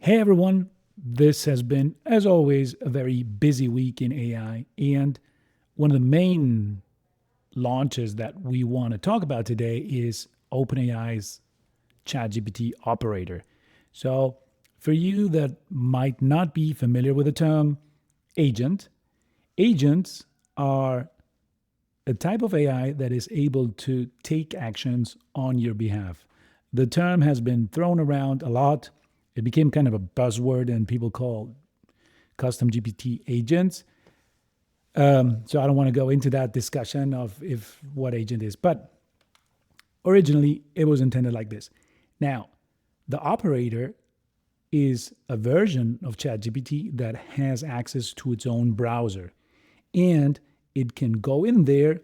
Hey everyone, this has been, as always, a very busy week in AI. And one of the main launches that we want to talk about today is OpenAI's ChatGPT operator. So, for you that might not be familiar with the term agent, agents are a type of AI that is able to take actions on your behalf. The term has been thrown around a lot. It became kind of a buzzword, and people call custom GPT agents. So I don't want to go into that discussion of if what agent is, but originally it was intended like this. Now, the operator is a version of ChatGPT that has access to its own browser, and it can go in there,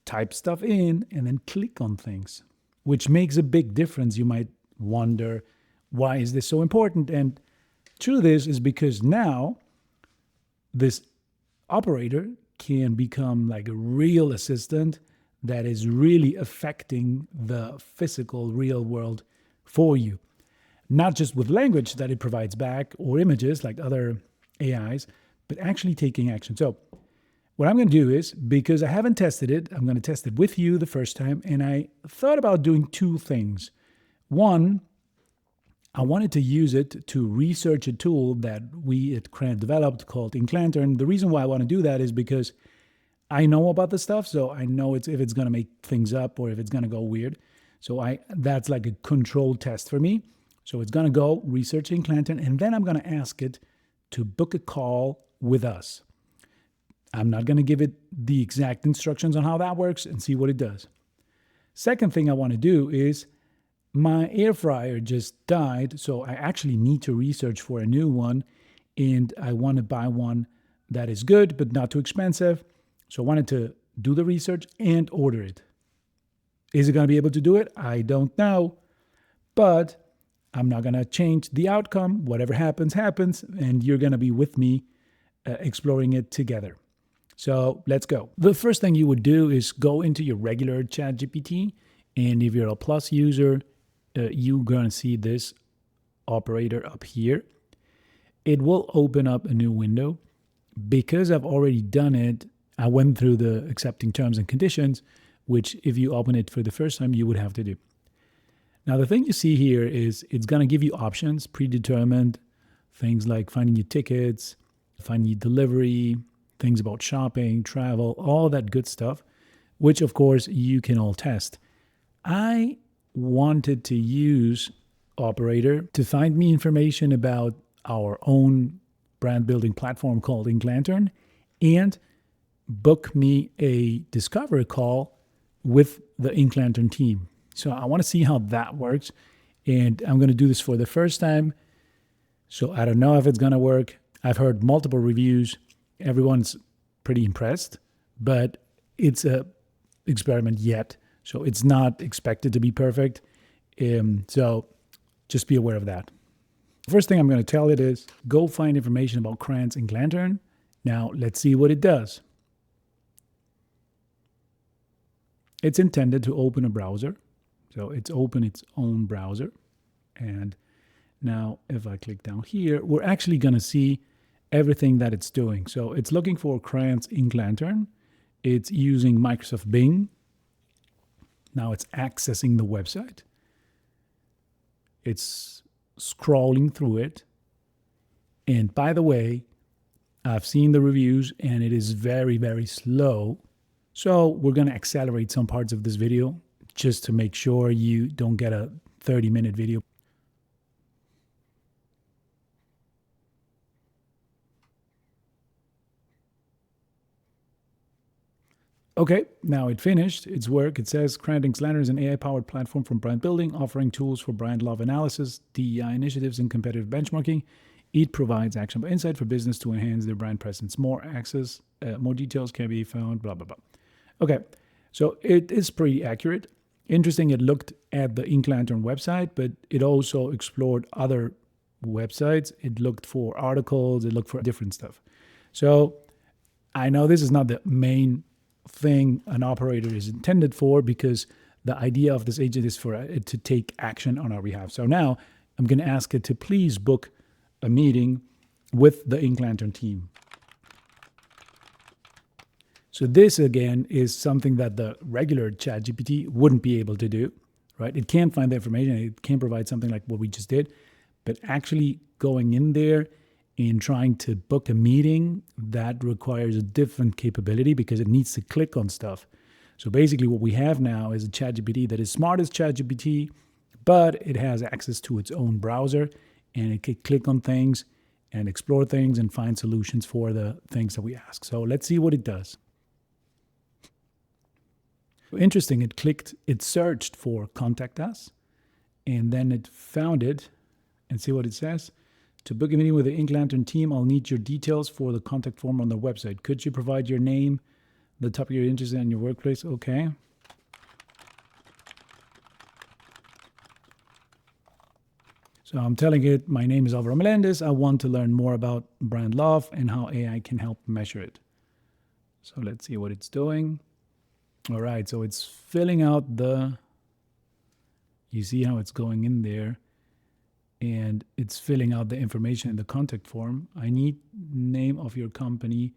type stuff in, and then click on things, which makes a big difference. You might wonder, why is this so important? And truth is because now this operator can become like a real assistant that is really affecting the physical real world for you. Not just with language that it provides back or images like other AIs, but actually taking action. So what I'm going to do is, because I haven't tested it, I'm going to test it with you the first time. And I thought about doing two things. One, I wanted to use it to research a tool that we at Cran developed called Inclanter. And the reason why I want to do that is because I know about the stuff, so I know if it's going to make things up or if it's going to go weird. So that's like a control test for me. So it's going to go research Inclanter, and then I'm going to ask it to book a call with us. I'm not going to give it the exact instructions on how that works and see what it does. Second thing I want to do is, my air fryer just died, so I actually need to research for a new one, and I want to buy one that is good but not too expensive. So I wanted to do the research and order it. Is it going to be able to do it? I don't know, but I'm not going to change the outcome. Whatever happens, happens, and you're going to be with me exploring it together. So let's go. The first thing you would do is go into your regular ChatGPT, and if you're a Plus user, you're going to see this operator up here. It will open up a new window. Because I've already done it, I went through the accepting terms and conditions, which if you open it for the first time, you would have to do. Now, the thing you see here is it's going to give you options, predetermined, things like finding your tickets, finding your delivery, things about shopping, travel, all that good stuff, which of course you can all test. I wanted to use Operator to find me information about our own brand building platform called Inclanter and book me a discovery call with the Inclanter team. So I want to see how that works, and I'm going to do this for the first time. So I don't know if it's going to work. I've heard multiple reviews. Everyone's pretty impressed, but it's a experiment yet. So it's not expected to be perfect. So just be aware of that. The first thing I'm going to tell it is go find information about Cran's Inclanter. Now let's see what it does. It's intended to open a browser. So it's open its own browser. And now if I click down here, we're actually going to see everything that it's doing. So it's looking for Cran's Inclanter. It's using Microsoft Bing. Now it's accessing the website. It's scrolling through it. And by the way, I've seen the reviews and it is very, very slow. So we're going to accelerate some parts of this video just to make sure you don't get a 30-minute video. Okay, now it finished its work. It says Inclanter is an AI-powered platform for brand building, offering tools for brand love analysis, DEI initiatives, and competitive benchmarking. It provides actionable insight for business to enhance their brand presence. More details can be found, blah, blah, blah. Okay, so it is pretty accurate. Interesting, it looked at the Inclanter website, but it also explored other websites. It looked for articles, it looked for different stuff. So I know this is not the main thing an operator is intended for, because the idea of this agent is for it to take action on our behalf. So now I'm going to ask it to please book a meeting with the Inclanter team. So this, again, is something that the regular ChatGPT wouldn't be able to do, right? It can't find the information. It can't provide something like what we just did. But actually going in there and trying to book a meeting, that requires a different capability because it needs to click on stuff. So basically what we have now is a ChatGPT that is smart as ChatGPT, but it has access to its own browser, and it can click on things and explore things and find solutions for the things that we ask. So let's see what it does. Interesting, it searched for contact us, and then it found it, and see what it says. To book a meeting with the Inclanter team, I'll need your details for the contact form on the website. Could you provide your name, the topic you're interested in your workplace? Okay. So I'm telling it, my name is Alvaro Melendez. I want to learn more about brand love and how AI can help measure it. So let's see what it's doing. All right, so it's filling out you see how it's going in there, and it's filling out the information in the contact form. I need name of your company.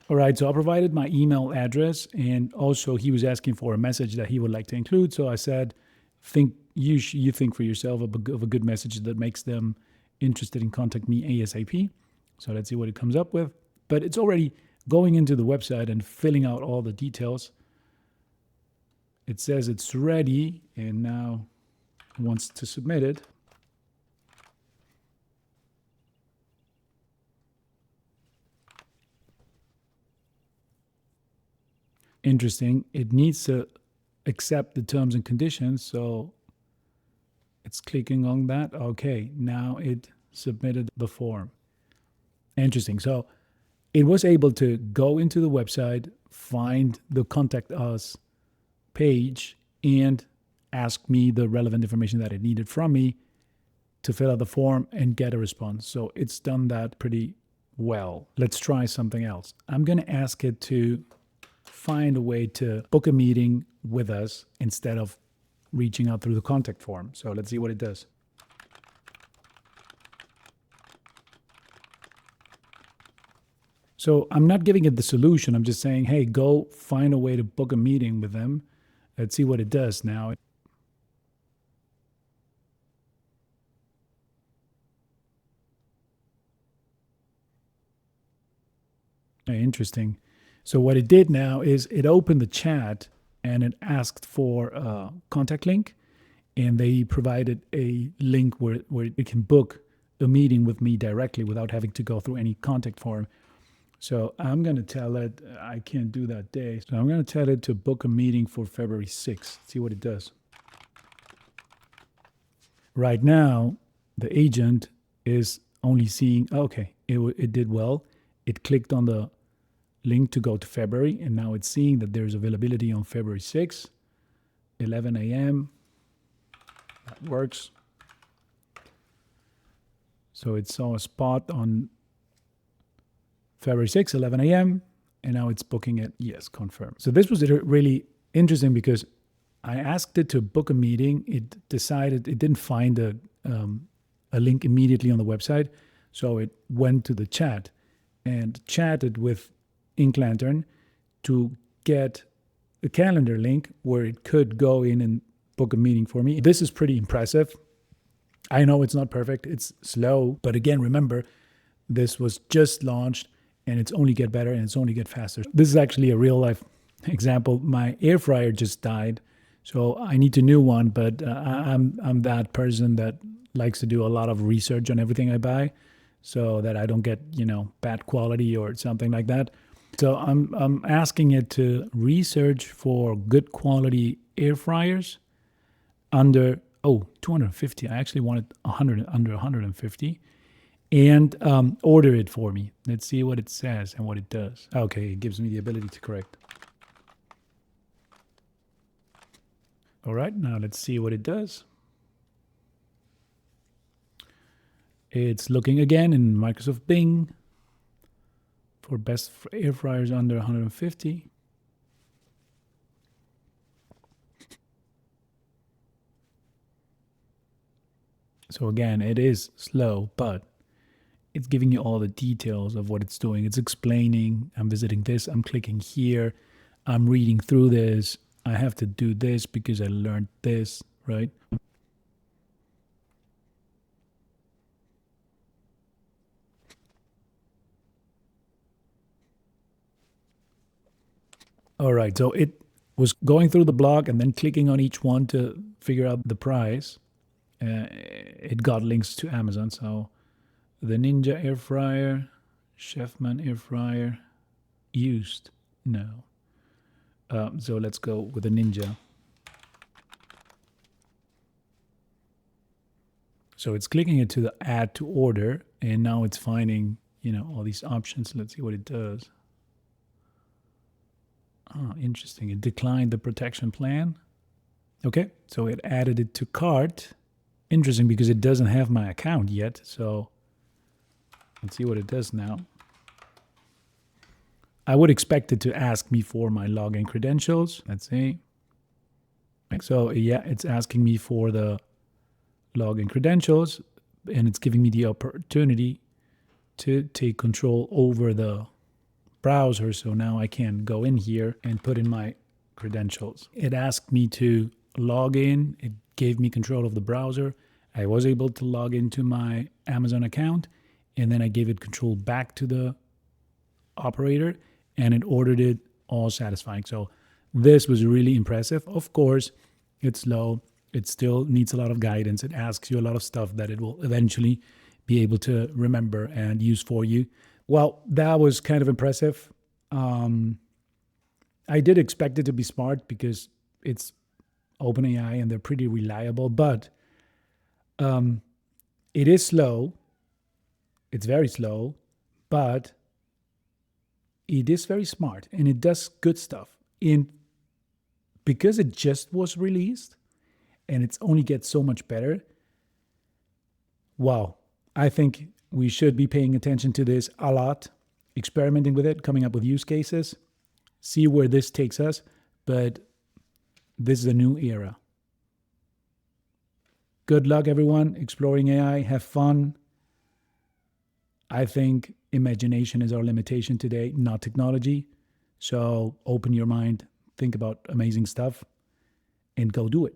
All right, so I provided my email address, and also he was asking for a message that he would like to include. So I said, you think for yourself of a good message that makes them interested in contact me ASAP. So let's see what it comes up with. But it's already going into the website and filling out all the details. It says it's ready, and now it wants to submit it. Interesting. It needs to accept the terms and conditions, so it's clicking on that. Okay, now it submitted the form. Interesting. So it was able to go into the website, find the contact us page, and ask me the relevant information that it needed from me to fill out the form and get a response. So it's done that pretty well. Let's try something else. I'm going to ask it to find a way to book a meeting with us instead of reaching out through the contact form. So let's see what it does. So I'm not giving it the solution. I'm just saying, hey, go find a way to book a meeting with them. Let's see what it does now. Interesting. So what it did now is it opened the chat and it asked for a contact link, and they provided a link where it can book a meeting with me directly without having to go through any contact form. So I'm going to tell it I can't do that day. So I'm going to tell it to book a meeting for February 6th. See what it does. Right now, the agent is only seeing, okay, it did well. It clicked on the link to go to February, and now it's seeing that there's availability on February 6th, 11 a.m. That works. So it saw a spot on February 6th, 11 a.m., and now it's booking it. Yes, confirm. So this was really interesting because I asked it to book a meeting. It decided it didn't find a link immediately on the website, so it went to the chat and chatted with Inclanter to get a calendar link where it could go in and book a meeting for me. This is pretty impressive. I know it's not perfect, it's slow, but again, remember, this was just launched and it's only get better and it's only get faster. This is actually a real life example. My air fryer just died, so I need a new one, but I'm that person that likes to do a lot of research on everything I buy so that I don't get, bad quality or something like that. So I'm asking it to research for good quality air fryers under 250. I actually wanted 100 under 150, and order it for me. Let's see what it says and what it does. Okay, it gives me the ability to correct. All right, now let's see what it does. It's looking again in Microsoft Bing for best air fryers under 150. So again, it is slow, but it's giving you all the details of what it's doing. It's explaining, I'm visiting this, I'm clicking here, I'm reading through this, I have to do this because I learned this, right? All right, so it was going through the blog and then clicking on each one to figure out the price. It got links to Amazon. So the Ninja air fryer, Chefman air fryer, used. No. So let's go with the Ninja. So it's clicking it to the add to order, and now it's finding, all these options. Let's see what it does. Oh, interesting. It declined the protection plan. Okay, so it added it to cart. Interesting, because it doesn't have my account yet. So let's see what it does now. I would expect it to ask me for my login credentials. Let's see. So yeah, it's asking me for the login credentials, and it's giving me the opportunity to take control over the browser. So now I can go in here and put in my credentials. It asked me to log in. It gave me control of the browser. I was able to log into my Amazon account, and then I gave it control back to the operator, and it ordered it all satisfying. So this was really impressive. Of course, it's slow. It still needs a lot of guidance. It asks you a lot of stuff that it will eventually be able to remember and use for you. Well, that was kind of impressive. I did expect it to be smart because it's OpenAI and they're pretty reliable, but it is slow. It's very slow, but it is very smart and it does good stuff. And because it just was released and it's only gets so much better, wow, I think we should be paying attention to this a lot, experimenting with it, coming up with use cases, see where this takes us. But this is a new era. Good luck, everyone, exploring AI. Have fun. I think imagination is our limitation today, not technology. So open your mind, think about amazing stuff, and go do it.